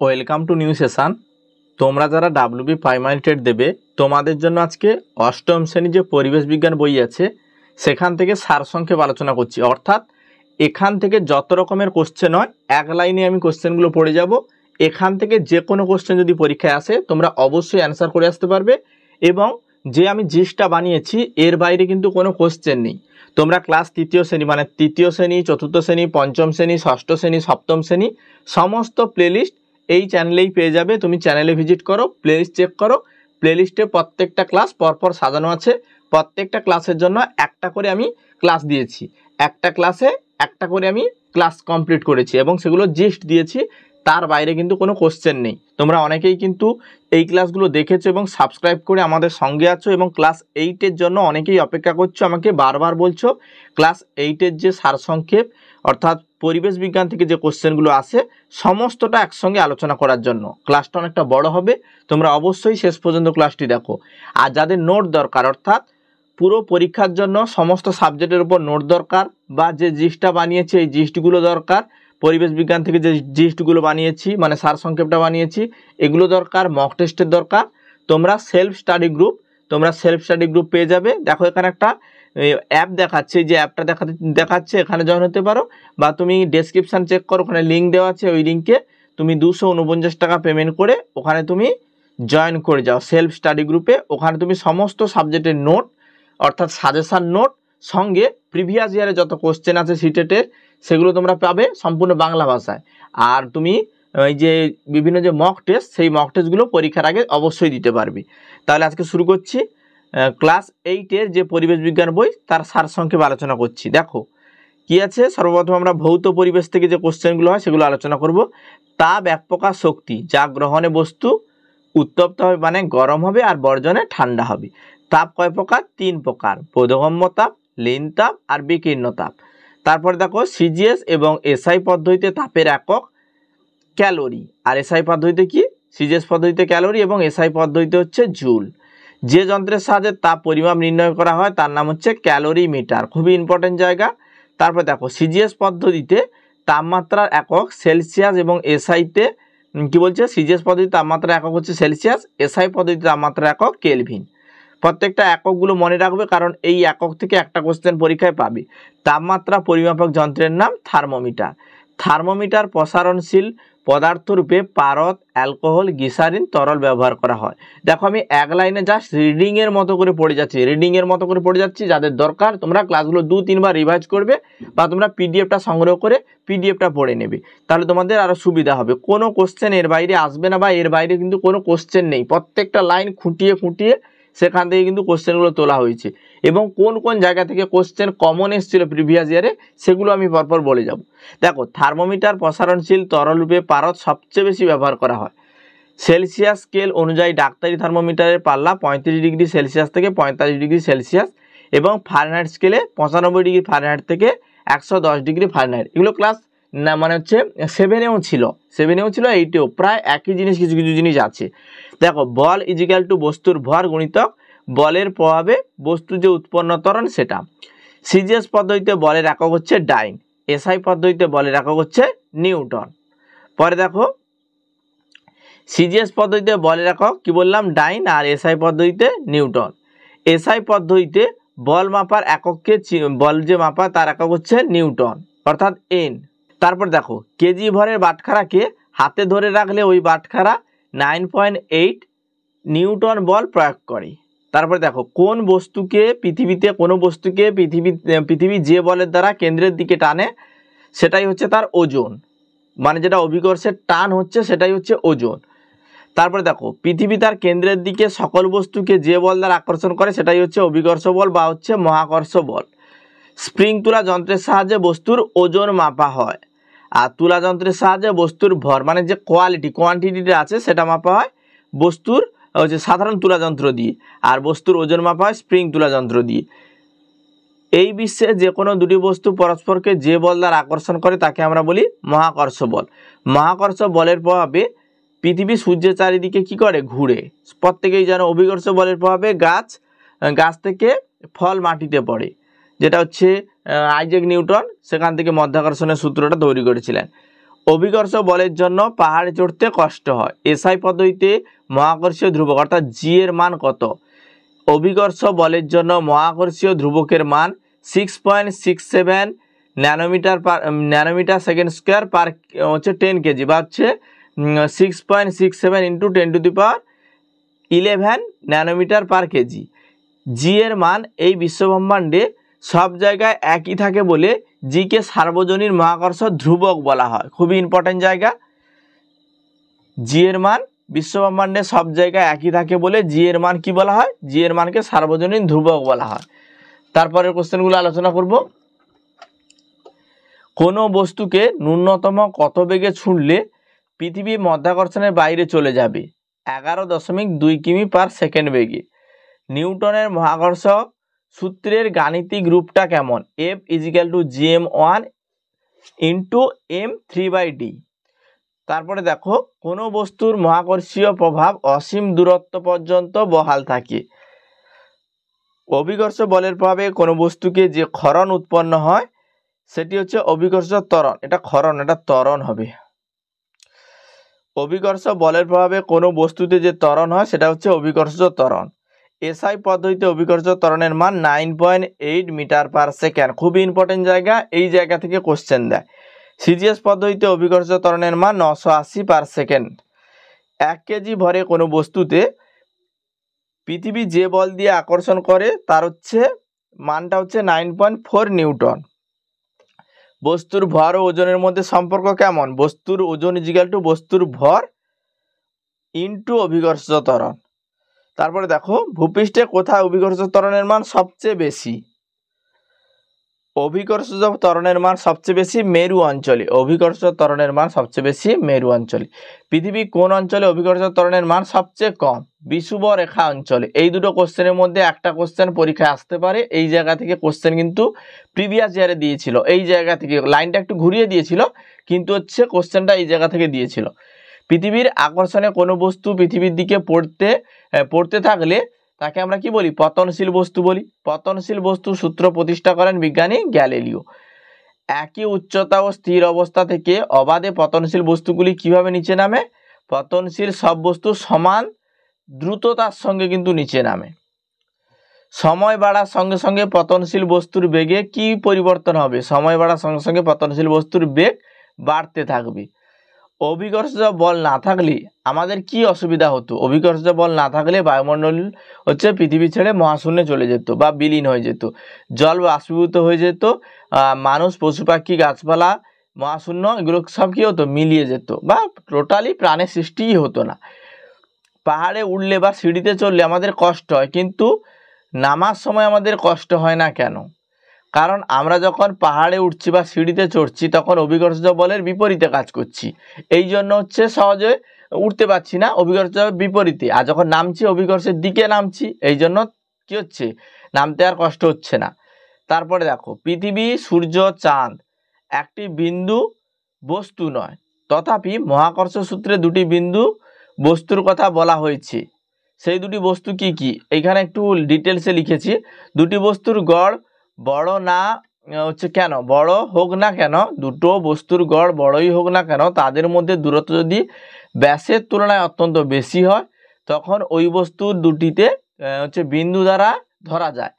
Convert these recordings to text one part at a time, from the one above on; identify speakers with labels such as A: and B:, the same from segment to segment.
A: Welcome to new session. তোমরা যারা WB primary TET দেবে তোমাদের জন্য আজকে অষ্টম শ্রেণীর যে পরিবেশ বিজ্ঞান বই আছে সেখান থেকে সারসংক্ষেপ আলোচনা করছি। অর্থাৎ এখান থেকে যত রকমের কোশ্চেন হয় এক লাইনে আমি কোশ্চেনগুলো পড়ে যাব। এখান থেকে যে কোনো কোশ্চেন যদি পরীক্ষায় আসে তোমরা অবশ্যই অ্যান্সার করে আসতে পারবে। এবং যে আমি জিস্টটা বানিয়েছি এর বাইরে কিন্তু কোনো কোশ্চেন নেই। তোমরা ক্লাস তৃতীয় শ্রেণী মানে তৃতীয় শ্রেণী, চতুর্থ শ্রেণী, পঞ্চম শ্রেণী, ষষ্ঠ শ্রেণী, সপ্তম শ্রেণী সমস্ত প্লেলিস্ট এই চ্যানেলেই পেয়ে যাবে। তুমি চ্যানেলে ভিজিট করো, প্লেলিস্ট চেক করো। প্লেলিস্টে প্রত্যেকটা ক্লাস পরপর সাজানো আছে। প্রত্যেকটা ক্লাসের জন্য একটা করে আমি ক্লাস দিয়েছি, একটা ক্লাসে একটা করে আমি ক্লাস কমপ্লিট করেছি এবং সেগুলো জিস্ট দিয়েছি। তার বাইরে কিন্তু কোনো কোশ্চেন নেই। তোমরা অনেকেই কিন্তু এই ক্লাসগুলো দেখেছো এবং সাবস্ক্রাইব করে আমাদের সঙ্গে আছো এবং ক্লাস 8-এর জন্য অনেকেই অপেক্ষা করছো। আমাকে বারবার বলছো ক্লাস 8-এর যে সারসংক্ষেপ অর্থাৎ পরিবেশ বিজ্ঞান থেকে যে কোশ্চেনগুলো আসে সমস্তটা একসঙ্গে আলোচনা করার জন্য। ক্লাসটা অনেকটা বড় হবে, তোমরা অবশ্যই শেষ পর্যন্ত ক্লাসটি দেখো। আর যাদের নোট দরকার অর্থাৎ পুরো পরীক্ষার জন্য সমস্ত সাবজেক্টের উপর নোট দরকার বা যে জিস্টটা বানিয়েছি এই জিস্টগুলো দরকার, পরিবেশ বিজ্ঞান থেকে যে জিস্টগুলো বানিয়েছি মানে সারসংক্ষেপটা বানিয়েছি এগুলো দরকার, মক টেস্টের দরকার, তোমরা সেলফ স্টাডি গ্রুপ পেয়ে যাবে। দেখো এখানে একটা অ্যাপ দেখাচ্ছে, যে অ্যাপটা দেখাচ্ছে এখানে জয়েন হতে পারো বা তুমি ডেসক্রিপশান চেক করো, ওখানে লিঙ্ক দেওয়া আছে। ওই লিঙ্কে তুমি 249 টাকা পেমেন্ট করে ওখানে তুমি জয়েন করে যাও সেলফ স্টাডি গ্রুপে। ওখানে তুমি সমস্ত সাবজেক্টের নোট অর্থাৎ সাজেশান নোট সঙ্গে প্রিভিয়াস ইয়ারে যত কোশ্চেন আছে সিটেটের সেগুলো তোমরা পাবে সম্পূর্ণ বাংলা ভাষায়। আর তুমি এই যে বিভিন্ন যে মক টেস্ট সেই মক টেস্টগুলো পরীক্ষার আগে অবশ্যই দিতে পারবে। তাহলে আজকে শুরু করছি ক্লাস 8-এর যে পরিবেশ বিজ্ঞান বই তার সারসংক্ষেপ আলোচনা করছি। দেখো কি আছে, সর্বপ্রথম আমরা ভৌত পরিবেশ থেকে যে কোশ্চেনগুলো হয় সেগুলো আলোচনা করব। তাপ এক প্রকার শক্তি যা গ্রহণে বস্তু উত্তপ্ত হবে মানে গরম হবে আর বর্জনে ঠান্ডা হবে। তাপ কয় প্রকার? 3 প্রকার, বোধগম্য তাপ, লীন তাপ আর বিকীর্ণ তাপ। তারপর দেখো সিজিএস এবং এসআই পদ্ধতিতে তাপের একক ক্যালোরি। আর এসআই পদ্ধতিতে কি? সিজিএস পদ্ধতিতে ক্যালোরি এবং এসআই পদ্ধতিতে হচ্ছে জুল। যে যন্ত্রের সাহায্যে তাপ পরিমাপ নির্ণয় করা হয় তার নাম হচ্ছে ক্যালোরিমিটার, খুবই ইম্পর্টেন্ট জায়গা। তারপর দেখো সিজিএস পদ্ধতিতে তাপমাত্রার একক সেলসিয়াস এবং এসআইতে কি বলছে? সিজিএস পদ্ধতিতে তাপমাত্রার একক হচ্ছে সেলসিয়াস, এসআই পদ্ধতিতে তাপমাত্রার একক কেলভিন। প্রত্যেকটা এককগুলো মনে রাখবে কারণ এই একক থেকে একটা কোশ্চেন পরীক্ষায় পাবে। তাপমাত্রা পরিমাপক যন্ত্রের নাম থার্মোমিটার। থার্মোমিটার প্রসারণশীল পদার্থরূপে পারদ, অ্যালকোহল, গ্লিসারিন তরল ব্যবহার করা হয়। দেখো আমি এক লাইনে জাস্ট রিডিংয়ের মতো করে পড়ে যাচ্ছি। যাদের দরকার তোমরা ক্লাসগুলো 2-3 বার রিভাইজ করবে বা তোমরা পিডিএফটা সংগ্রহ করে পিডিএফটা পড়ে নেবে, তাহলে তোমাদের আরও সুবিধা হবে। কোনো কোশ্চেন এর বাইরে আসবে না বা এর বাইরে কিন্তু কোনো কোশ্চেন নেই। প্রত্যেকটা লাইন খুঁটিয়ে সেখান থেকে কিন্তু কোশ্চেনগুলো তোলা হয়েছে এবং কোন কোন জায়গা থেকে কোশ্চেন কমন এসেছিল প্রিভিয়াস ইয়ারে সেগুলো আমি পরপর বলে যাব। দেখো থার্মোমিটার প্রসারণশীল তরলরূপে পারদ সবচেয়ে বেশি ব্যবহার করা হয়। সেলসিয়াস স্কেল অনুযায়ী ডাক্তারি থার্মোমিটারের পাল্লা 35 ডিগ্রি সেলসিয়াস থেকে 45 ডিগ্রি সেলসিয়াস এবং ফারেনহাইট স্কেলে 95 ডিগ্রি ফারেনহাইট থেকে 110 ডিগ্রি ফারেনহাইট। এগুলো ক্লাস না মানে হচ্ছে 7-এও ছিল, 8-এও প্রায় একই জিনিস, কিছু কিছু জিনিস আছে। দেখো বল ইজিক্যাল টু বস্তুর ভর গুণিতক বলের প্রভাবে বস্তু যে উৎপন্ন ত্বরণ সেটা। সিজিএস পদ্ধতিতে বলের একক হচ্ছে ডাইন, এসআই পদ্ধতিতে বলের একক হচ্ছে নিউটন। পরে দেখো সিজিএস পদ্ধতিতে বলের একক কি বললাম? ডাইন, আর এসআই পদ্ধতিতে নিউটন। এসআই পদ্ধতিতে বল মাপার একককে বল যে মাপা তার একক হচ্ছে নিউটন অর্থাৎ এন। তারপর দেখো কেজি ভরের বাটখারাকে হাতে ধরে রাখলে ওই বাটখারা 9.8 নিউটন বল প্রয়োগ করে। তারপর দেখো কোন বস্তুকে পৃথিবী যে বলের দ্বারা কেন্দ্রের দিকে টানে সেটাই হচ্ছে তার ওজন, মানে যেটা অভিকর্ষের টান হচ্ছে সেটাই হচ্ছে ওজন। তারপরে দেখো পৃথিবী তার কেন্দ্রের দিকে সকল বস্তুকে যে বল দ্বারা আকর্ষণ করে সেটাই হচ্ছে অভিকর্ষ বল বা হচ্ছে মহাকর্ষ বল। স্প্রিং তুলা যন্ত্রের সাহায্যে বস্তুর ওজন মাপা হয় আর তুলা যন্ত্রের সাহায্যে বস্তুর ভর মানে যে কোয়ান্টিটিটা আছে সেটা মাপা হয় বস্তুর হচ্ছে সাধারণ তুলা যন্ত্র দিয়ে, আর বস্তুর ওজন মাপা হয় স্প্রিং তুলা যন্ত্র দিয়ে। এই বিশ্বে যে কোনো দুটি বস্তু পরস্পরকে যে বল দ্বারা আকর্ষণ করে তাকে আমরা বলি মহাকর্ষ বল। মহাকর্ষ বলের প্রভাবে পৃথিবী সূর্যের চারিদিকে কি করে? ঘুরে। প্রত্যেকেই জানো অভিকর্ষ বলের প্রভাবে গাছ থেকে ফল মাটিতে পড়ে, যেটা হচ্ছে আইজ্যাক নিউটন সেখান থেকে মাধ্যাকর্ষণের সূত্রটা তৈরি করেছিলেন। অভিকর্ষ বলের জন্য পাহাড়ে চড়তে কষ্ট হয়। এসআই পদ্ধতিতে মহাকর্ষীয় ধ্রুবক অর্থাৎ জি এর মান কত? অভিকর্ষ বলের জন্য মহাকর্ষীয় ধ্রুবকের মান 6.67 nanometre second square per 10 KG বা 6.67 × 10⁻11 ন্যানোমিটার পার কেজি। জি এর মান এই বিশ্বব্রহ্মাণ্ডে সব জায়গায় একই থাকে বলে জিকে সার্বজনীন মহাকর্ষ ধ্রুবক বলা হয়। খুবই ইম্পর্টেন্ট জায়গা। জি এর মান বিশ্বব্রহ্মাণ্ডে সব জায়গায় একই থাকে বলে জি এর মান কি বলা হয়? জি এর মানকে সার্বজনীন ধ্রুবক বলা হয়। তারপরের কোশ্চেনগুলো আলোচনা করব। কোনো বস্তুকে ন্যূনতম কত বেগে ছুঁড়লে পৃথিবী মধ্যাকর্ষণের বাইরে চলে যাবে? 11.2 কিমি পার সেকেন্ড বেগে। নিউটনের মহাকর্ষ সূত্রের গাণিতিক রূপটা কেমন? F = gm1 × m3/d। তারপরে দেখো, কোনো বস্তুর মহাকর্ষীয় প্রভাব অসীম দূরত্ব পর্যন্ত বহাল থাকে। অভিকর্ষ বলের প্রভাবে কোনো বস্তুকে যে ক্ষরণ উৎপন্ন হয় সেটি হচ্ছে অভিকর্ষ ত্বরণ। এটা ক্ষরণ, এটা ত্বরণ হবে। অভিকর্ষ বলের প্রভাবে কোনো বস্তুতে যে ত্বরণ হয় সেটা হচ্ছে অভিকর্ষ ত্বরণ। এসআই পদ্ধতিতে অভিকর্ষ ত্বরণের মান 9.8 মিটার পার সেকেন্ড। খুবই ইম্পর্টেন্ট জায়গা, এই জায়গা থেকে কোশ্চেন দেয়। সিজিএস পদ্ধতিতে অভিকর্ষ ত্বরণের মান 980 পার সেকেন্ড। 1 কেজি ভরে কোনো বস্তুতে পৃথিবী যে বল দিয়ে আকর্ষণ করে তার মানটা 9.4 নিউটন। বস্তুর ভর ও ওজনের মধ্যে সম্পর্ক কেমন? বস্তুর ওজন = বস্তুর ভর ইন্টু অভিকর্ষ ত্বরণ। তারপরে দেখো, ভূপৃষ্ঠে কোথায় অভিকর্ষ ত্বরণের মান সবচেয়ে বেশি? অভিকর্ষ ত্বরণের মান সবচেয়ে বেশি মেরু অঞ্চলে। অভিকর্ষ ত্বরণের মান সবচেয়ে বেশি মেরু অঞ্চলে। পৃথিবী কোন অঞ্চলে অভিকর্ষ ত্বরণের মান সবচেয়ে কম? বিষুব রেখা অঞ্চলে। এই দুটো কোশ্চেনের মধ্যে একটা কোশ্চেন পরীক্ষায় আসতে পারে। এই জায়গা থেকে কোশ্চেন কিন্তু প্রিভিয়াস ইয়ারে দিয়েছিল। এই জায়গা থেকে লাইনটা একটু ঘুরিয়ে দিয়েছিল, কিন্তু কোশ্চেনটা এই জায়গা থেকে দিয়েছিল। পৃথিবীর আকর্ষণে কোনো বস্তু পৃথিবীর দিকে পড়তে থাকলে তাকে আমরা কি বলি? পতনশীল বস্তু বলি। পতনশীল বস্তু সূত্র প্রতিষ্ঠা করেন বিজ্ঞানী গ্যালিলিও। একই উচ্চতা ও স্থির অবস্থা থেকে অবাধে পতনশীল বস্তুগুলি কিভাবে নিচে নামে? পতনশীল সব বস্তু সমান দ্রুততার সঙ্গে কিন্তু নিচে নামে। সময় বাড়ার সঙ্গে সঙ্গে পতনশীল বস্তুর বেগে কি পরিবর্তন হবে? সময় বাড়ার সঙ্গে সঙ্গে পতনশীল বস্তুর বেগ বাড়তে থাকবে। অভিকর্ষ বল না থাকলে আমাদের কি অসুবিধা হতো? অভিকর্ষ বল না থাকলে বায়ুমণ্ডল পৃথিবী ছেড়ে মহাশূন্যে চলে যেত বা বিলীন হয়ে যেত, জল বাষ্পীভূত হয়ে যেত, মানুষ, পশু পাখি, গাছপালা, মহাশূন্য এগুলো সব কি হতো? মিলিয়ে যেত বা টোটালি প্রাণের সৃষ্টিই হতো না। পাহাড়ে উঠলে বা সিঁড়িতে চড়লে আমাদের কষ্ট হয়, কিন্তু নামার সময় আমাদের কষ্ট হয় না কেন? কারণ আমরা যখন পাহাড়ে উঠছি বা সিঁড়িতে চড়ছি তখন অভিকর্ষ বলের বিপরীতে কাজ করছি, এই জন্য সহজে উঠতে পারছি না, অভিকর্ষ বিপরীতে। আর যখন নামছি অভিকর্ষের দিকে নামছি, এই জন্য কি হচ্ছে? নামতে আর কষ্ট হচ্ছে না। তারপরে দেখো, পৃথিবী, সূর্য, চাঁদ একটি বিন্দু বস্তু নয়, তথাপি মহাকর্ষ সূত্রে দুটি বিন্দু বস্তুর কথা বলা হয়েছে। সেই দুটি বস্তু কি কি? এইখানে একটু ডিটেলসে লিখেছি। দুটি বস্তুর গড় বড় না কেন? বড় হোক না কেন, দুটো বস্তুর গড় বড়ই হোক না কেন, তাদের মধ্যে দূরত্ব যদি ব্যাসের তুলনায় অত্যন্ত বেশি হয় তখন ওই বস্তুর দুটিতে বিন্দু দ্বারা ধরা যায়।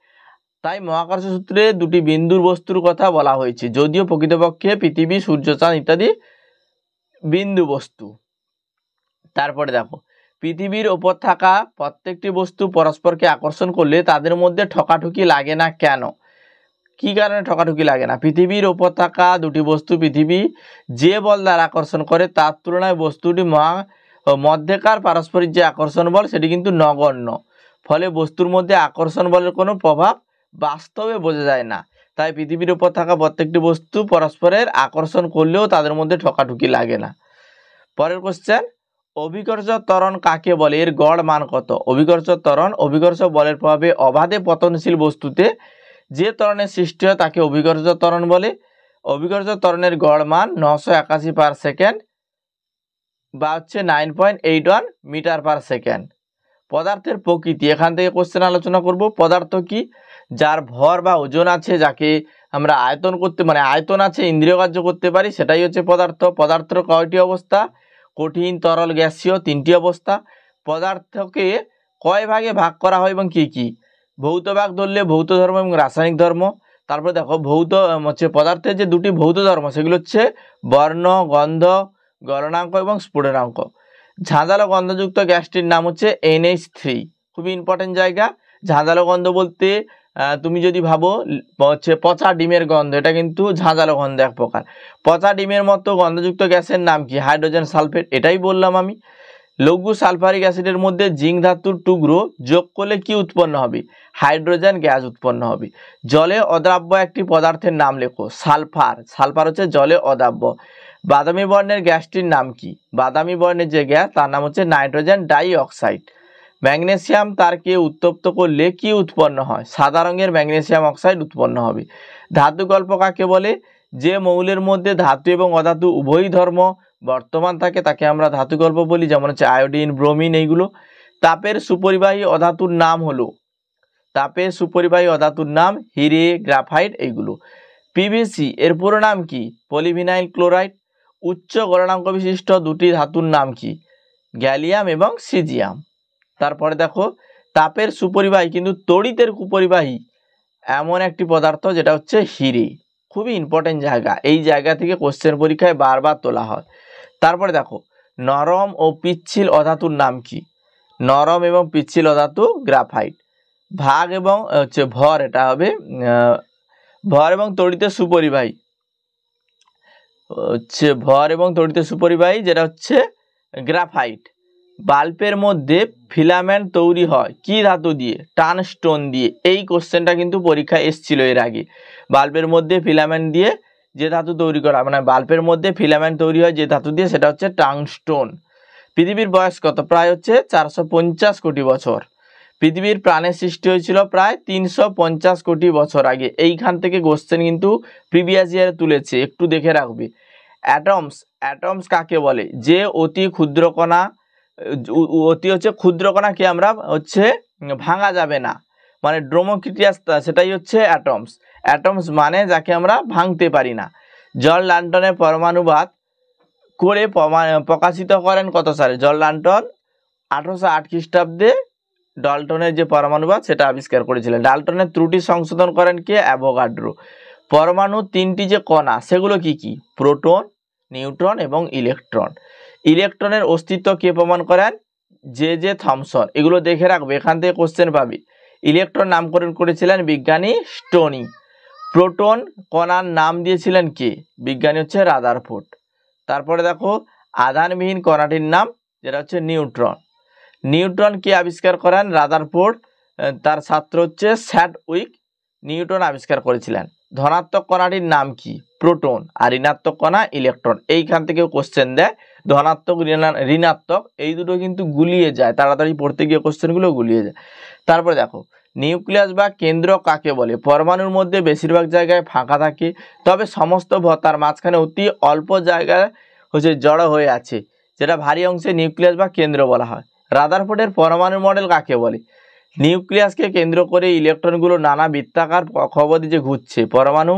A: তাই মহাকর্ষ সূত্রে দুটি বিন্দুর বস্তুর কথা বলা হয়েছে, যদিও প্রকৃতপক্ষে পৃথিবী, সূর্য, চাঁদ ইত্যাদি বিন্দু বস্তু। তারপরে দেখো, পৃথিবীর ওপর থাকা প্রত্যেকটি বস্তু পরস্পরকে আকর্ষণ করলে তাদের মধ্যে ঠকাঠুকি লাগে না কেন? কি কারণে ঠকাঠুকি লাগে না? পৃথিবীর ওপর থাকা দুটি বস্তু পৃথিবী যে বল দ্বারা আকর্ষণ করে তার তুলনায় বস্তুটি মধ্যেকার পারস্পরিক যে আকর্ষণ বল সেটি কিন্তু নগণ্য, ফলে বস্তুর মধ্যে আকর্ষণ বলের কোনো প্রভাব বাস্তবে বোঝা যায় না। তাই পৃথিবীর ওপর থাকা প্রত্যেকটি বস্তু পরস্পরের আকর্ষণ করলেও তাদের মধ্যে ঠকাঠুকি লাগে না। পরের কোশ্চেন, অভিকর্ষ ত্বরণ কাকে বলে? এর গড় মান কত? অভিকর্ষ ত্বরণ অভিকর্ষ বলের প্রভাবে অবাধে পতনশীল বস্তুতে যে ত্বরণের সৃষ্টি হয় তাকে অভিকর্ষ ত্বরণ বলে। অভিকর্ষ ত্বরণের গড় মান 981 পার সেকেন্ড বা 9.81 মিটার পার সেকেন্ড। পদার্থের প্রকৃতি, এখান থেকে কোশ্চেন আলোচনা করব। পদার্থ কি? যার ভর বা ওজন আছে, যাকে আমরা আয়তন করতে মানে আয়তন আছে ইন্দ্রিয়গ্রাহ্য করতে পারি, সেটাই হচ্ছে পদার্থ। পদার্থের কয়টি অবস্থা? কঠিন, তরল, গ্যাসীয়, তিনটি অবস্থা। পদার্থকে কয় ভাগে ভাগ করা হয় এবং কি কি? ভৌত ভাগ ধরলে ভৌত ধর্ম এবং রাসায়নিক ধর্ম। তারপরে দেখো ভৌত হচ্ছে পদার্থের যে দুটি ভৌত ধর্ম সেগুলো হচ্ছে বর্ণ, গন্ধ, গলনাঙ্ক এবং স্ফুটনাঙ্ক। ঝাঁঝালো গন্ধযুক্ত গ্যাসটির নাম হচ্ছে NH3। খুবই ইম্পর্টেন্ট জায়গা। ঝাঁঝালো গন্ধ বলতে তুমি যদি ভাবো হচ্ছে পচা ডিমের গন্ধ, এটা কিন্তু ঝাঁঝালো গন্ধ এক প্রকার। পচা ডিমের মতো গন্ধযুক্ত গ্যাসের নাম কি? Hydrogen sulphate. এটাই বললাম আমি। লঘু সালফারিক অ্যাসিডের মধ্যে জিঙ্ক ধাতুর টুকরো যোগ করলে কি উৎপন্ন হবে? হাইড্রোজেন গ্যাস উৎপন্ন হবে। জলে অদ্রাব্য একটি পদার্থের নাম লেখো। সালফার। সালফার হচ্ছে জলে অদ্রাব্য। বাদামি বর্ণের গ্যাসটির নাম কি? বাদামি বর্ণের যে গ্যাস তার নাম হচ্ছে নাইট্রোজেন ডাই অক্সাইড। ম্যাগনেসিয়াম তারকে উত্তপ্ত করলে কি উৎপন্ন হয়? সাদা রঙের ম্যাগনেসিয়াম অক্সাইড উৎপন্ন হবে। ধাতু গল্প কাকে বলে? যে মৌলের মধ্যে ধাতু এবং অধাতু উভয়ই ধর্ম বর্তমান থাকে তাকে আমরা ধাতু গল্প বলি, যেমন হচ্ছে আয়োডিন, ব্রোমিন এইগুলো। তাপের সুপরিবাহী অধাতুর নাম হলো, তাপের সুপরিবাহী অধাতুর নাম হিরে, গ্রাফাইট এইগুলো। পিভিসি এর পুরো নাম কি? Polyvinyl chloride. উচ্চ গলনাঙ্ক বিশিষ্ট দুটি ধাতুর নাম কি? গ্যালিয়াম এবং সিজিয়াম। তারপরে দেখো তাপের সুপরিবাহী কিন্তু তড়িতের কুপরিবাহী এমন একটি পদার্থ যেটা হচ্ছে হিরে। খুবই ইম্পর্টেন্ট জায়গা, এই জায়গা থেকে কোশ্চেন পরীক্ষায় বারবার তোলা হয়। তারপরে দেখো নরম ও পিচ্ছিল অধাতুর নাম কি? নরম এবং পিচ্ছিল অধাতু গ্রাফাইট। ভাগ এবং হচ্ছে ভর, এটা হবে ভর এবং তড়িতের সুপরিবাহী হচ্ছে ভর এবং তড়িতের সুপরিবাহী যেটা হচ্ছে গ্রাফাইট। বাল্বের মধ্যে ফিলামেন্ট তৈরি হয় কি ধাতু দিয়ে? টাংস্টোন দিয়ে। এই কোশ্চেনটা কিন্তু পরীক্ষায় এসেছিল এর আগে। বাল্বের মধ্যে ফিলামেন্ট দিয়ে যে ধাতু তৈরি করা, মানে বাল্বের মধ্যে ফিলামেন্ট তৈরি হয় যে ধাতু দিয়ে, সেটা হচ্ছে টাংস্টোন। পৃথিবীর বয়স কত? প্রায় হচ্ছে 450 কোটি বছর। পৃথিবীর প্রাণের সৃষ্টি হয়েছিল প্রায় 350 কোটি বছর আগে। এইখান থেকে কোশ্চেন কিন্তু প্রিভিয়াস ইয়ারে তুলেছে, একটু দেখে রাখবে। অ্যাটমস, অ্যাটমস কাকে বলে? যে অতি ক্ষুদ্র কণা, অতি হচ্ছে ক্ষুদ্র কণাকে আমরা হচ্ছে ভাঙা যাবে না, মানে ড্রোমোক্রিটিয়াস, সেটাই হচ্ছে অ্যাটমস। অ্যাটমস মানে যাকে আমরা ভাঙতে পারি না। জন ডাল্টনের পরমাণুবাদ করে প্রকাশিত করেন কত সালে? জন ডাল্টন 1808 খ্রিস্টাব্দে ডাল্টনের যে পরমাণুবাদ সেটা আবিষ্কার করেছিলেন। ডাল্টনের ত্রুটি সংশোধন করেন কে? অ্যাভোগাড্রো। পরমাণুর তিনটি যে কণা সেগুলো কি কি? প্রোটন, নিউট্রন এবং ইলেকট্রন। ইলেকট্রনের অস্তিত্ব কে প্রমাণ করেন? J Thomson. এগুলো দেখে রাখবে, এখান থেকে কোশ্চেন পাবে। ইলেকট্রন নামকরণ করেছিলেন বিজ্ঞানী স্টোনি। প্রোটন কণার নাম দিয়েছিলেন কে? বিজ্ঞানী হচ্ছে রাদারফোর্ড। তারপরে দেখো আধানবিহীন কণাটির নাম যেটা হচ্ছে নিউট্রন। নিউটন কে আবিষ্কার করেন? রাদারফোর্ড। তার ছাত্র হচ্ছে স্যাডউইক। নিউটন আবিষ্কার করেছিলেন। ধনাত্মক কণাটির নাম কি? প্রোটন। আর ঋণাত্মক কণা ইলেকট্রন। এইখান থেকেও কোশ্চেন দেয়, ধনাত্মক ঋণাত্মক এই দুটো কিন্তু গুলিয়ে যায়, তাড়াতাড়ি পড়তে গিয়ে কোশ্চেনগুলো গুলিয়ে যায়। তারপরে দেখো নিউক্লিয়াস বা কেন্দ্র কাকে বলে? পরমাণুর মধ্যে বেশিরভাগ জায়গায় ফাঁকা থাকে, তবে সমস্ত তার মাঝখানে অতি অল্প জায়গায় হচ্ছে জড়ো হয়ে আছে, যেটা ভারী অংশে নিউক্লিয়াস বা কেন্দ্র বলা হয়। রাদারফোর্ডের পরমাণু মডেল কাকে বলে? নিউক্লিয়াসকে কেন্দ্র করে ইলেকট্রনগুলো নানা বৃত্তাকার কক্ষপথে যে ঘুরছে। পরমাণু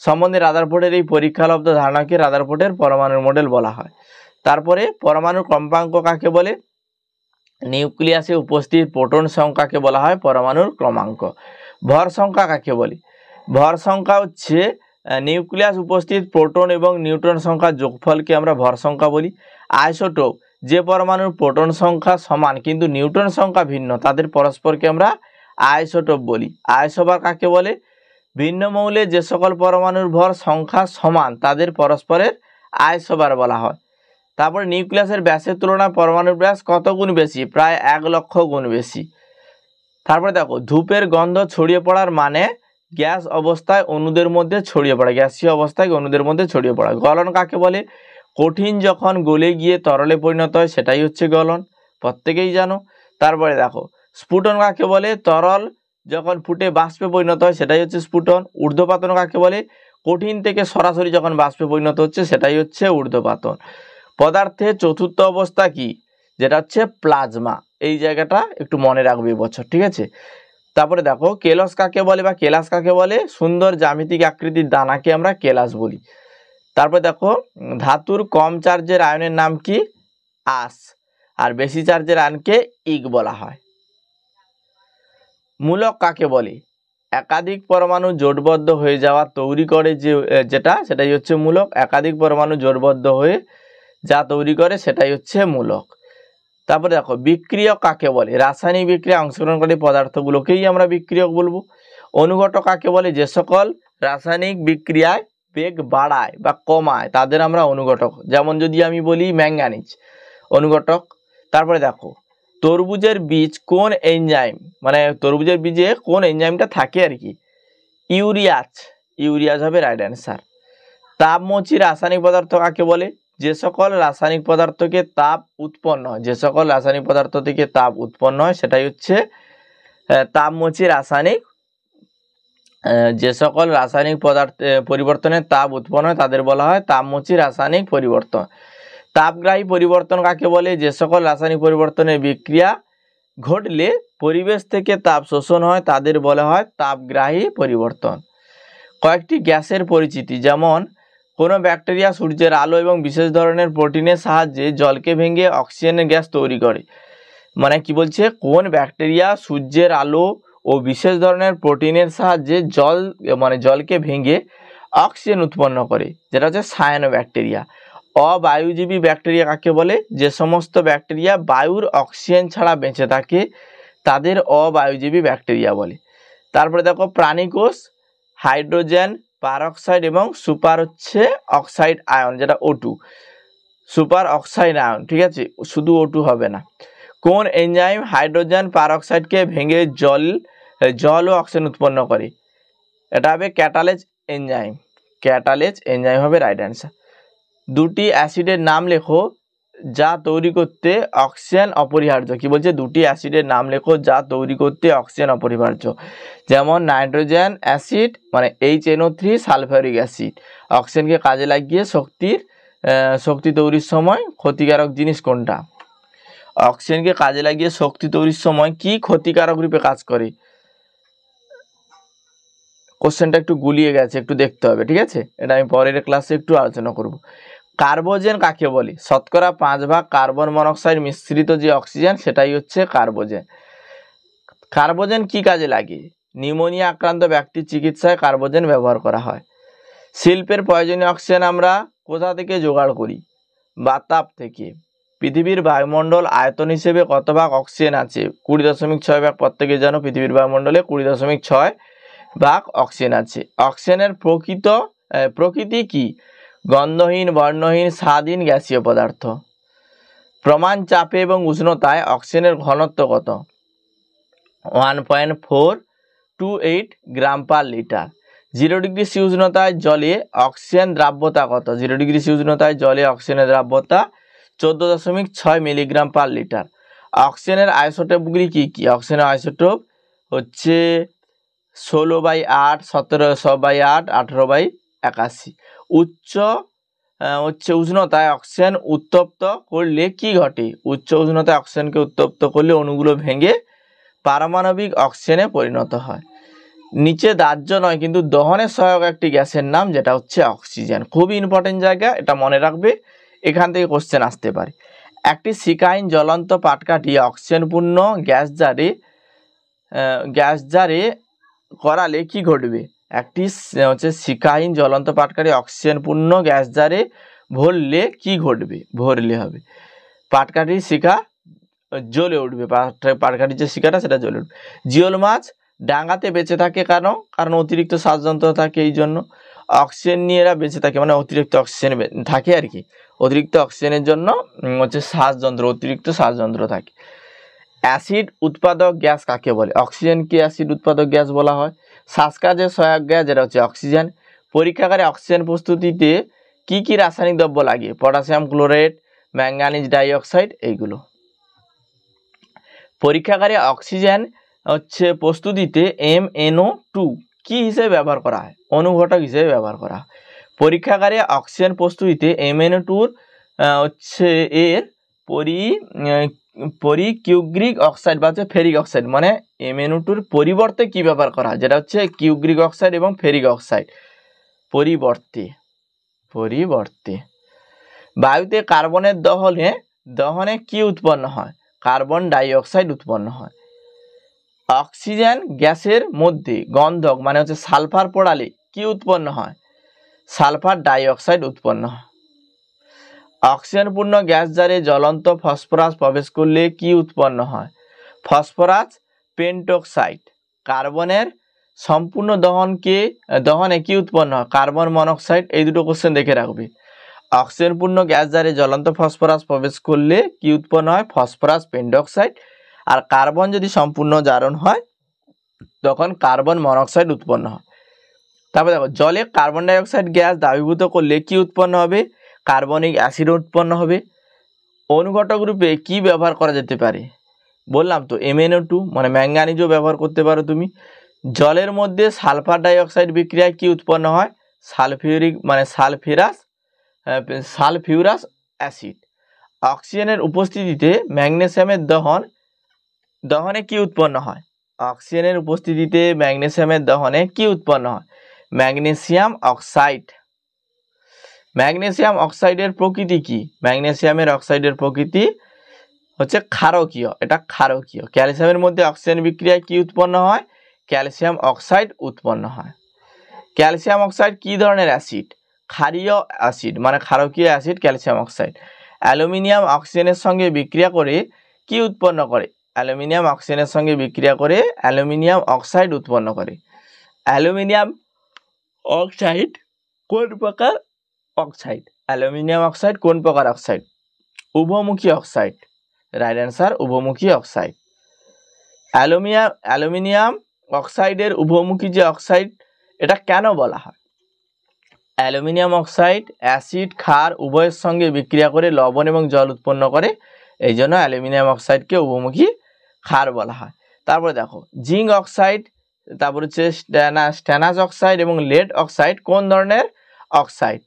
A: সম্বন্ধে রাদারফোর্ডের এই পরীক্ষালব্ধ ধারণাকে রাদারফোর্ডের পরমাণুর মডেল বলা হয়। তারপরে পরমাণুর ক্রমাঙ্ক কাকে বলে? নিউক্লিয়াসে উপস্থিত প্রোটন সংখ্যাকে বলা হয় পরমাণুর ক্রমাঙ্ক। ভর সংখ্যা কাকে বলে? ভর সংখ্যা হচ্ছে নিউক্লিয়াস উপস্থিত প্রোটন এবং নিউট্রন সংখ্যার যোগফলকে আমরা ভর সংখ্যা বলি। আইসোটোপ, যে পরমাণুর প্রোটন সংখ্যা সমান কিন্তু নিউট্রন সংখ্যা ভিন্ন, তাদের পরস্পরকে আমরা আইসোটোপ বলি। আইসোবার কাকে বলে? ভিন্ন মৌলে যে সকল পরমাণুর ভর সংখ্যা সমান তাদের পরস্পরের আইসোবার বলা হয়। তারপরে নিউক্লিয়াসের ব্যাসের তুলনায় পরমাণুর ব্যাস কত গুণ বেশি? প্রায় 1 লক্ষ গুণ বেশি। তারপরে দেখো ধূপের গন্ধ ছড়িয়ে পড়ার মানে গ্যাস অবস্থায় অণুদের মধ্যে ছড়িয়ে পড়া, গ্যাসীয় অবস্থায় অণুদের মধ্যে ছড়িয়ে পড়া। গলন কাকে বলে? কঠিন যখন গলে গিয়ে তরলে পরিণত হয় সেটাই হচ্ছে গলন, প্রত্যেকেই জানো। তারপরে দেখো স্ফুটন কাকে বলে? তরল যখন ফুটে বাষ্পে পরিণত হয় সেটাই হচ্ছে স্ফুটন। ঊর্ধ্বপাতন কাকে বলে? কঠিন থেকে সরাসরি যখন বাষ্পে পরিণত হচ্ছে সেটাই হচ্ছে ঊর্ধ্বপাতন। পদার্থের চতুর্থ অবস্থা কি? যেটা হচ্ছে প্লাজমা। এই জায়গাটা একটু মনে রাখবে বছর, ঠিক আছে? তারপরে দেখো কেলস কাকে বলে বা কেলাস কাকে বলে, সুন্দর জ্যামিতিক আকৃতির দানাকে আমরা কেলাস বলি। তারপর দেখো ধাতুর কম চার্জের আয়নের নাম কি, আস, আর বেশি চার্জের আয়নকে ইগ বলা হয়। মূলক কাকে বলে, একাধিক পরমাণু জোটবদ্ধ হয়ে যাওয়া তৈরি করে সেটাই হচ্ছে মূলক। একাধিক পরমাণু জোটবদ্ধ হয়ে যা তৈরি করে সেটাই হচ্ছে মূলক। তারপরে দেখো বিক্রিয়ক কাকে বলে, রাসায়নিক বিক্রিয়া অংশগ্রহণকারী পদার্থগুলোকেই আমরা বিক্রিয়ক বলবো। অনুঘটক কাকে বলে, যে সকল রাসায়নিক বিক্রিয়ায় বেগ বাড়ায় বা কমায় তাদের আমরা অনুঘটক। যেমন যদি আমি বলি ম্যাঙ্গানিজ, অনুঘটক। তারপরে দেখো তরমুজের বীজ কোন এনজাইম, মানে তরমুজের বীজে কোন এনজাইমটা থাকে আর কি, ইউরিয়াজ হবে রাইট অ্যান্সার। তাপমোচী রাসায়নিক পদার্থ কাকে বলে, যে সকল রাসায়নিক পদার্থকে তাপ উৎপন্ন হয়, যে সকল রাসায়নিক পদার্থ থেকে তাপ উৎপন্ন হয় সেটাই হচ্ছে তাপমোচী রাসায়নিক। যে সকল রাসায়নিক পরিবর্তনে তাপ উৎপন্ন হয় তাদের বলা হয় তাপমোচী রাসায়নিক পরিবর্তন। তাপগ্রাহী পরিবর্তন কাকে বলে, যে সকল রাসায়নিক পরিবর্তনের বিক্রিয়া ঘটলে পরিবেশ থেকে তাপ শোষণ হয় তাদের বলা হয় তাপগ্রাহী পরিবর্তন। কয়েকটি গ্যাসের পরিচিতি, যেমন কোনো ব্যাকটেরিয়া সূর্যের আলো এবং বিশেষ ধরনের প্রোটিনের সাহায্যে জলকে ভেঙে অক্সিজেনের গ্যাস তৈরি করে। মানে কি বলছে, কোন ব্যাকটেরিয়া সূর্যের আলো ও বিশেষ ধরনের প্রোটিনের সাহায্যে জলকে ভেঙে অক্সিজেন উৎপন্ন করে, যেটা হচ্ছে সায়ানোব্যাকটেরিয়া। অবায়ুজীবী ব্যাকটেরিয়া কাকে বলে, যে সমস্ত ব্যাকটেরিয়া বায়ুর অক্সিজেন ছাড়া বেঁচে থাকে তাদের অবায়ুজীবী ব্যাকটেরিয়া বলে। তারপরে দেখো প্রাণীকোষ হাইড্রোজেন পারঅক্সাইড এবং সুপার অক্সাইড আয়ন, যেটা O2, সুপার অক্সাইড আয়ন, ঠিক আছে, শুধু O2 হবে না। কোন এনজাইম হাইড্রোজেন পারঅক্সাইডকে ভেঙে জল ও অক্সিজেন উৎপন্ন করে, এটা হবে ক্যাটালেজ এনজাইম হবে রাইট অ্যান্সার। দুটি অ্যাসিডের নাম লেখো যা তৈরি করতে অক্সিজেন অপরিহার্য, কি বলছে, দুটি অ্যাসিডের নাম লেখো যা তৈরি করতে অক্সিজেন অপরিহার্য। যেমন নাইট্রোজেন অ্যাসিড মানে HNO3, সালফিউরিক অ্যাসিড। অক্সিজেনকে কাজে লাগিয়ে শক্তি তৈরির সময় ক্ষতিকারক জিনিস কোনটা, অক্সিজেনকে কাজে লাগিয়ে শক্তি তৈরির সময় কি ক্ষতিকারক রূপে কাজ করে, কোশ্চেনটা একটু গুলিয়ে গেছে, একটু দেখতে হবে, ঠিক আছে, এটা আমি পরের ক্লাসে একটু আলোচনা করব। কার্বোজেন কাকে বলে, শতকরা 5 ভাগ কার্বন মনোক্সাইড মিশ্রিত যে অক্সিজেন সেটাই হচ্ছে কার্বোজেন। কার্বোজেন কি কাজে লাগে, নিউমোনিয়া আক্রান্ত ব্যক্তির চিকিৎসায় কার্বোজেন ব্যবহার করা হয়। শিল্পের প্রয়োজনীয় অক্সিজেন আমরা কোথা থেকে জোগাড় করি, বাতাপ থেকে। পৃথিবীর বায়ুমণ্ডল আয়তন হিসেবে কত ভাগ অক্সিজেন আছে, 20.6 ভাগ। প্রত্যেকে জানো পৃথিবীর বায়ুমণ্ডলে 20.6 ভাগ অক্সিজেন আছে। অক্সিজেনের প্রকৃতি কি, গন্ধহীন, বর্ণহীন, স্বাদহীন, গ্যাসীয় পদার্থ। প্রমাণ চাপে এবং উষ্ণতায় অক্সিজেনের ঘনত্ব কত, 1.428 গ্রাম পার লিটার। 0 ডিগ্রি সি উষ্ণতায় জলে অক্সিজেন দ্রাব্যতা কত, 0 ডিগ্রি সি উষ্ণতায় জলে অক্সিজেনের দ্রাব্যতা 14.6 মিলিগ্রাম পার লিটার। অক্সিজেনের আইসোটোপগুলি কি কি, অক্সিজেনের আইসোটোপ হচ্ছে 16/8, 17/8, 18/81। উচ্চ উষ্ণতায় অক্সিজেন উত্তপ্ত করলে কি ঘটে, উচ্চ উষ্ণতায় অক্সিজেনকে উত্তপ্ত করলে অণুগুলো ভেঙে পারমাণবিক অক্সিজেনে পরিণত হয়। নিচে দাহ্য নয় কিন্তু দহনের সহায়ক একটি গ্যাসের নাম, যেটা হচ্ছে অক্সিজেন। খুবই ইম্পর্টেন্ট জায়গা, এটা মনে রাখবে, এখান থেকে কোশ্চেন আসতে পারে। একটি শিখাহীন জ্বলন্ত পাটকাঠি অক্সিজেনপূর্ণ গ্যাস জারে করালে কি ঘটবে, একটি শিখাহীন জ্বলন্ত পাটকাঠি অক্সিজেনপূর্ণ গ্যাস জারে ভরলে কি ঘটবে, ভরলে হবে পাটকাঠির শিখা জ্বলে উঠবে, পাটকাঠির যে শিখাটা সেটা জ্বলে উঠবে। জিওল মাছ ডাঙাতে বেঁচে থাকে কারণ অতিরিক্ত শ্বাসযন্ত্র থাকে, এই জন্য অক্সিজেন নিয়ে এরা বেঁচে থাকে, মানে অতিরিক্ত অক্সিজেন থাকে আর কি, অতিরিক্ত অক্সিজেনের জন্য অতিরিক্ত শ্বাসযন্ত্র থাকে। অ্যাসিড উৎপাদক গ্যাস কাকে বলে, অক্সিজেনকে অ্যাসিড উৎপাদক গ্যাস বলা হয়। শ্বাসকাজের সহায়ক গ্যাস, যেটা হচ্ছে অক্সিজেন। পরীক্ষাগারে অক্সিজেন প্রস্তুতিতে কি কি রাসায়নিক দ্রব্য লাগে, পটাশিয়াম ক্লোরাইড, ম্যাঙ্গানিজ ডাইঅক্সাইড, এইগুলো। পরীক্ষাগারে অক্সিজেন প্রস্তুতিতে MnO2 কি হিসেবে ব্যবহার করা হয়, অনুঘটক হিসেবে ব্যবহার করা হয়। পরীক্ষাগারে অক্সিজেন প্রস্তুতিতে MnO2 এর পরিকিউগ্রিক অক্সাইড বা হচ্ছে ফেরিক অক্সাইড, মানে MnO2 পরিবর্তে কি ব্যবহার করা হয়, যেটা হচ্ছে কিউগ্রিক অক্সাইড এবং ফেরিক অক্সাইড। পরিবর্তে বায়ুতে কার্বনের দহনে কি উৎপন্ন হয়? কার্বন ডাই অক্সাইড উৎপন্ন হয়। অক্সিজেন গ্যাসের মধ্যে গন্ধক মানে হচ্ছে সালফার পোড়ালে কি উৎপন্ন হয়? সালফার ডাই অক্সাইড উৎপন্ন হয়। অক্সিজেনপূর্ণ গ্যাস জারে জ্বলন্ত ফসফরাস প্রবেশ করলে কি উৎপন্ন হয়? Phosphorus pentoxide. কার্বনের সম্পূর্ণ দহনে কি উৎপন্ন হয়? Carbon monoxide. এই দুটো কোশ্চেন দেখে রাখবে। অক্সিজেনপূর্ণ গ্যাস জারে জ্বলন্ত ফসফরাস প্রবেশ করলে কি উৎপন্ন হয়? Phosphorus pentoxide. আর কার্বন যদি সম্পূর্ণ জারণ হয় তখন কার্বন মনোক্সাইড উৎপন্ন হয়। তারপর দেখো, জলে কার্বন ডাই অক্সাইড গ্যাস দ্রাবীভূত করলে কি উৎপন্ন হবে? কার্বনিক অ্যাসিড উৎপন্ন হবে। অনুঘটক রূপে কি ব্যবহার করা যেতে পারে? বললাম তো MnO2 মানে ম্যাঙ্গানিজও ব্যবহার করতে পারো তুমি। জলের মধ্যে সালফার ডাই অক্সাইড বিক্রিয়ায় কি উৎপন্ন হয়? Sulphurous acid. অক্সিজেনের উপস্থিতিতে ম্যাগনেসিয়ামের দহনে কি উৎপন্ন হয়? অক্সিজেনের উপস্থিতিতে ম্যাগনেসিয়ামের দহনে কি উৎপন্ন হয়? Magnesium oxide. ম্যাগনেসিয়াম অক্সাইডের প্রকৃতি কি? ম্যাগনেসিয়ামের অক্সাইডের প্রকৃতি হচ্ছে ক্ষারকীয়, এটা ক্ষারকীয়। ক্যালসিয়ামের মধ্যে অক্সিজেন বিক্রিয়ায় কি উৎপন্ন হয়? ক্যালসিয়াম অক্সাইড উৎপন্ন হয়। ক্যালসিয়াম অক্সাইড কি ধরনের অ্যাসিড? ক্ষারীয় অ্যাসিড মানে ক্ষারকীয় অ্যাসিড ক্যালসিয়াম অক্সাইড। অ্যালুমিনিয়াম অক্সিজেনের সঙ্গে বিক্রিয়া করে কি উৎপন্ন করে? অ্যালুমিনিয়াম অক্সিজেনের সঙ্গে বিক্রিয়া করে অ্যালুমিনিয়াম অক্সাইড উৎপন্ন করে। অ্যালুমিনিয়াম অক্সাইড কোন প্রকার অক্সাইড? অ্যালুমিনিয়াম অক্সাইড কোন প্রকার অক্সাইড? উভমুখী অক্সাইড। রাইট অ্যান্সার উভমুখী অক্সাইড। অ্যালুমিনিয়াম অক্সাইডের উভমুখী যে অক্সাইড, এটা কেন বলা হয়? অ্যালুমিনিয়াম অক্সাইড অ্যাসিড ক্ষার উভয়ের সঙ্গে বিক্রিয়া করে লবণ এবং জল উৎপন্ন করে, এই জন্য অ্যালুমিনিয়াম অক্সাইডকে উভমুখী ক্ষার বলা হয়। তারপরে দেখো, জিঙ্ক অক্সাইড, তারপর হচ্ছে স্ট্যানাস অক্সাইড এবং লেড অক্সাইড কোন ধরনের অক্সাইড?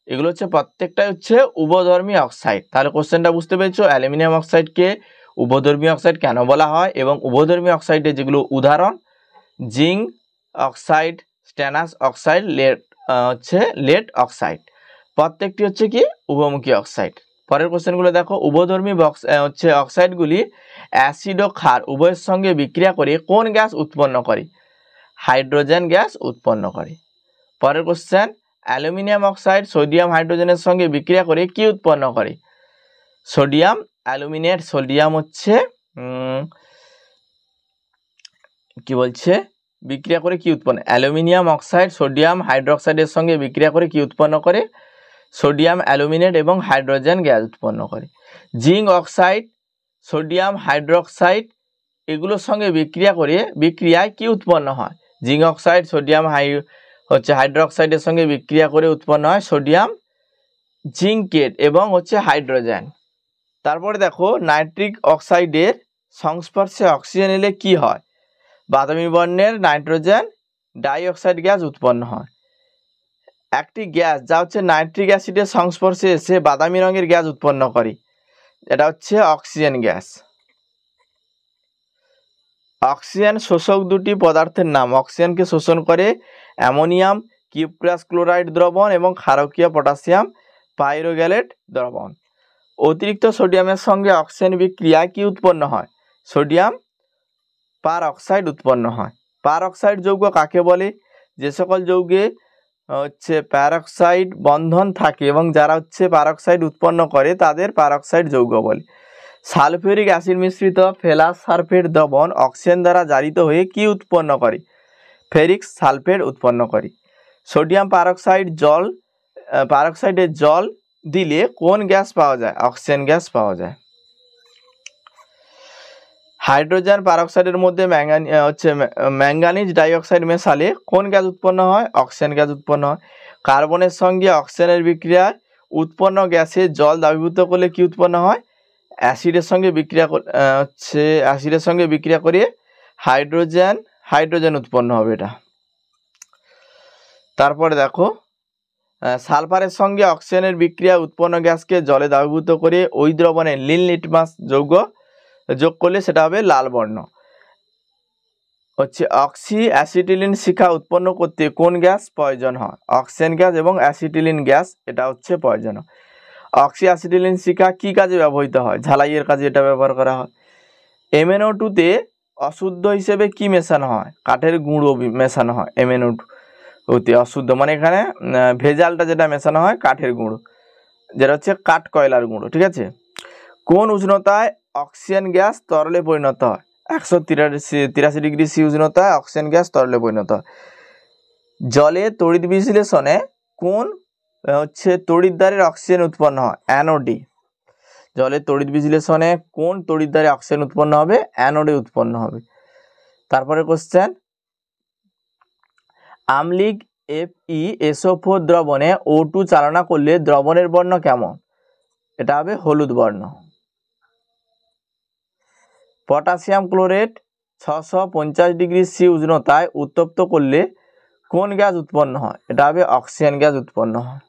A: এগুলো হচ্ছে প্রত্যেকটাই হচ্ছে উভধর্মী অক্সাইড। তাহলে কোশ্চেনটা বুঝতে পেরেছো, অ্যালুমিনিয়াম অক্সাইডকে উভধর্মী অক্সাইড কেন বলা হয় এবং উভধর্মী অক্সাইডের যেগুলো উদাহরণ zinc oxide, stannous oxide, lead oxide, প্রত্যেকটি হচ্ছে কি উভমুখী অক্সাইড। পরের কোশ্চেনগুলো দেখো, উভধর্মী অক্সাইডগুলি অ্যাসিড ও ক্ষার উভয়ের সঙ্গে বিক্রিয়া করে কোন গ্যাস উৎপন্ন করে? হাইড্রোজেন গ্যাস উৎপন্ন করে। পরের কোশ্চেন, অ্যালুমিনিয়াম অক্সাইড সোডিয়াম হাইড্রোজেনের সঙ্গে বিক্রিয়া করে কি উৎপন্ন করে? Sodium aluminate. সোডিয়াম হচ্ছে বিক্রিয়া করে কি উৎপন্ন? অ্যালুমিনিয়াম অক্সাইড সোডিয়াম হাইড্রোক্সাইডের সঙ্গে বিক্রিয়া করে কি উৎপন্ন করে? সোডিয়াম অ্যালুমিনেট এবং হাইড্রোজেন গ্যাস উৎপন্ন করে। জিঙ্ক অক্সাইড সোডিয়াম হাইড্রোক্সাইড এগুলোর সঙ্গে বিক্রিয়ায় কি উৎপন্ন হয়? জিঙ্ক অক্সাইড সোডিয়াম হাইড্রোক্সাইডের সঙ্গে বিক্রিয়া করে উৎপন্ন হয় সোডিয়াম জিঙ্কেট এবং হাইড্রোজেন। তারপরে দেখো, নাইট্রিক অক্সাইডের সংস্পর্শে অক্সিজেন এলে কি হয়? বাদামি বর্ণের নাইট্রোজেন ডাই অক্সাইড গ্যাস উৎপন্ন হয়। একটি গ্যাস যা নাইট্রিক অ্যাসিডের সংস্পর্শে এসে বাদামি রঙের গ্যাস উৎপন্ন করে, এটা হচ্ছে অক্সিজেন গ্যাস। অক্সিজেন শোষক দুটি পদার্থের নাম। অক্সিজেনকে শোষণ করে অ্যামোনিয়াম কিউপ্রাস ক্লোরাইড দ্রবণ এবং ক্ষারকীয় পটাশিয়াম পাইরোগ্যালেট দ্রবণ। অতিরিক্ত সোডিয়ামের সঙ্গে অক্সিজেন বিক্রিয়ায় কি উৎপন্ন হয়? সোডিয়াম পার অক্সাইড উৎপন্ন হয়। পার অক্সাইড যৌগ কাকে বলে? যে সকল যৌগে প্যারক্সাইড বন্ধন থাকে এবং যারা পারক্সাইড উৎপন্ন করে তাদের পারক্সাইড যৌগ বলে। সালফিউরিক অ্যাসিড মিশ্রিত ফেরাস সালফেট দ্রবণ অক্সিজেন দ্বারা জারিত হয়ে কি উৎপন্ন করে? ফেরিক সালফেট উৎপন্ন করে। সোডিয়াম পারক্সাইডের জল দিলে কোন গ্যাস পাওয়া যায়? অক্সিজেন গ্যাস পাওয়া যায়। হাইড্রোজেন পারক্সাইডের মধ্যে ম্যাঙ্গানিজ ডাইঅক্সাইড মেশালে কোন গ্যাস উৎপন্ন হয়? অক্সিজেন গ্যাস উৎপন্ন হয়। কার্বনের সঙ্গে অক্সিজেনের বিক্রিয়ায় উৎপন্ন গ্যাসে জল দ্রাবীভূত করলে কি উৎপন্ন হয়? অ্যাসিডের সঙ্গে বিক্রিয়া করে হাইড্রোজেন উৎপন্ন হবে এটা। তারপরে দেখো, সালফারের সঙ্গে অক্সিজেনের বিক্রিয়া উৎপন্ন গ্যাসকে জলে দ্রাবীভূত করে ওই দ্রবণে নীল লিটমাস যৌগ যোগ করলে সেটা হবে লাল বর্ণ। হচ্ছে অক্সি অ্যাসিটিলিন শিখা উৎপন্ন করতে কোন গ্যাস প্রয়োজন হয়? অক্সিজেন গ্যাস এবং অ্যাসিটিলিন গ্যাস, এটা হচ্ছে প্রয়োজন। অক্সি অ্যাসিটিলিন শিখা কি কাজে ব্যবহৃত হয়? ঝালাইয়ের কাজে এটা ব্যবহার করা হয়। MnO2-তে অশুদ্ধ হিসেবে কি মেশানো হয়? কাঠের গুঁড়ো মেশানো হয় MnO2-তে অশুদ্ধ, মানে এখানে ভেজালটা যেটা মেশানো হয় কাঠের গুঁড়ো, যেটা হচ্ছে কাঠ কয়লার গুঁড়ো, ঠিক আছে। কোন উষ্ণতায় অক্সিজেন গ্যাস তরলে পরিণত হয়? 183 ডিগ্রি সি উষ্ণতায় অক্সিজেন গ্যাস তরলে পরিণত হয়। জলে তড়িৎ বিশ্লেষণে কোন হচ্ছে তড়িৎদ্বারের অক্সিজেন উৎপন্ন হয়? অ্যানোডে। জলে তড়িৎ বিশ্লেষণে কোন তড়িৎদ্বারে অক্সিজেন উৎপন্ন হবে? অ্যানোডে উৎপন্ন হবে। তারপরে কোশ্চেন, আম্লিক FeSO4 দ্রবণে O2 চালনা করলে দ্রবণের বর্ণ কেমন? এটা হবে হলুদ বর্ণ। পটাশিয়াম ক্লোরেট 650 ডিগ্রি সি উষ্ণতায় উত্তপ্ত করলে কোন গ্যাস উৎপন্ন হয়? এটা হবে অক্সিজেন গ্যাস উৎপন্ন হয়।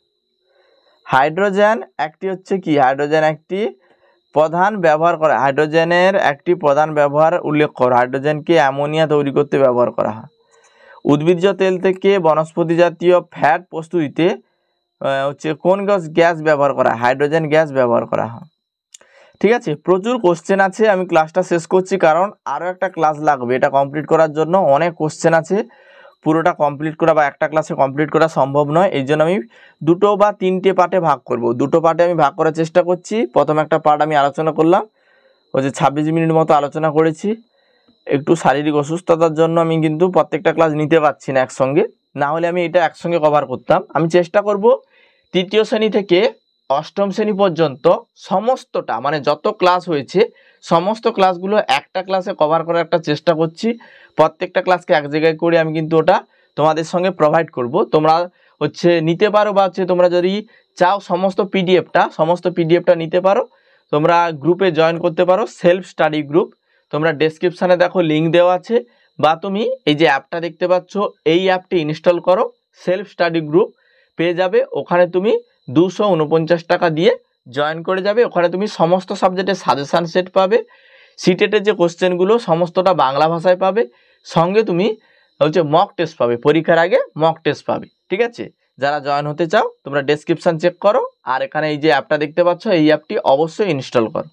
A: হাইড্রোজেন একটি হচ্ছে কি? হাইড্রোজেন একটি প্রধান ব্যবহার করা, হাইড্রোজেনের একটি প্রধান ব্যবহার উল্লেখ করো। হাইড্রোজেনকে অ্যামোনিয়া তৈরি করতে ব্যবহার করা হয়। উদ্ভিজ্জ তেল থেকে বনস্পতি জাতীয় ফ্যাট প্রস্তুতিতে হচ্ছে কোন গ্যাস ব্যবহার করা হয়? হাইড্রোজেন গ্যাস ব্যবহার করা হয়। ঠিক আছে, প্রচুর কোশ্চেন আছে, আমি ক্লাসটা শেষ করছি কারণ আরও একটা ক্লাস লাগবে এটা কমপ্লিট করার জন্য। অনেক কোশ্চেন আছে, পুরোটা কমপ্লিট করা বা একটা ক্লাসে কমপ্লিট করা সম্ভব নয়, এই জন্য আমি 2 বা 3টে পার্টে ভাগ করব। 2 পার্টে আমি ভাগ করার চেষ্টা করছি। প্রথম একটা পার্ট আমি আলোচনা করলাম, ওই যে 26 মিনিট মতো আলোচনা করেছি। একটু শারীরিক অসুস্থতার জন্য আমি কিন্তু প্রত্যেকটা ক্লাস নিতে পারছি না একসঙ্গে, না হলে আমি এটা একসঙ্গে কভার করতাম। আমি চেষ্টা করব 3য় শ্রেণী থেকে 8ম শ্রেণী পর্যন্ত সমস্তটা, মানে যত ক্লাস হয়েছে সমস্ত ক্লাসগুলো একটা ক্লাসে কভার করার একটা চেষ্টা করছি। প্রত্যেকটা ক্লাসকে এক জায়গায় করে আমি কিন্তু ওটা তোমাদের সঙ্গে প্রোভাইড করব। তোমরা হচ্ছে নিতে পারো, বা হচ্ছে তোমরা যদি চাও সমস্ত পিডিএফটা নিতে পারো, তোমরা গ্রুপে জয়েন করতে পারো, সেলফ স্টাডি গ্রুপ। তোমরা ডেসক্রিপশানে দেখো লিঙ্ক দেওয়া আছে, বা তুমি এই যে অ্যাপটা দেখতে পাচ্ছ এই অ্যাপটি ইনস্টল করো, সেলফ স্টাডি গ্রুপ পেয়ে যাবে। ওখানে তুমি 249 টাকা দিয়ে জয়েন করে যাবে। ওখানে তুমি সমস্ত সাবজেক্টের সাজেশান সেট পাবে, সিটেটের যে কোশ্চেনগুলো সমস্তটা বাংলা ভাষায় পাবে, সঙ্গে তুমি হচ্ছে মক টেস্ট পাবে, পরীক্ষার আগে মক টেস্ট পাবে। ঠিক আছে, যারা জয়েন হতে চাও তোমরা ডেসক্রিপশান চেক করো, আর এখানে এই যে অ্যাপটা দেখতে পাচ্ছ এই অ্যাপটি অবশ্যই ইনস্টল করো।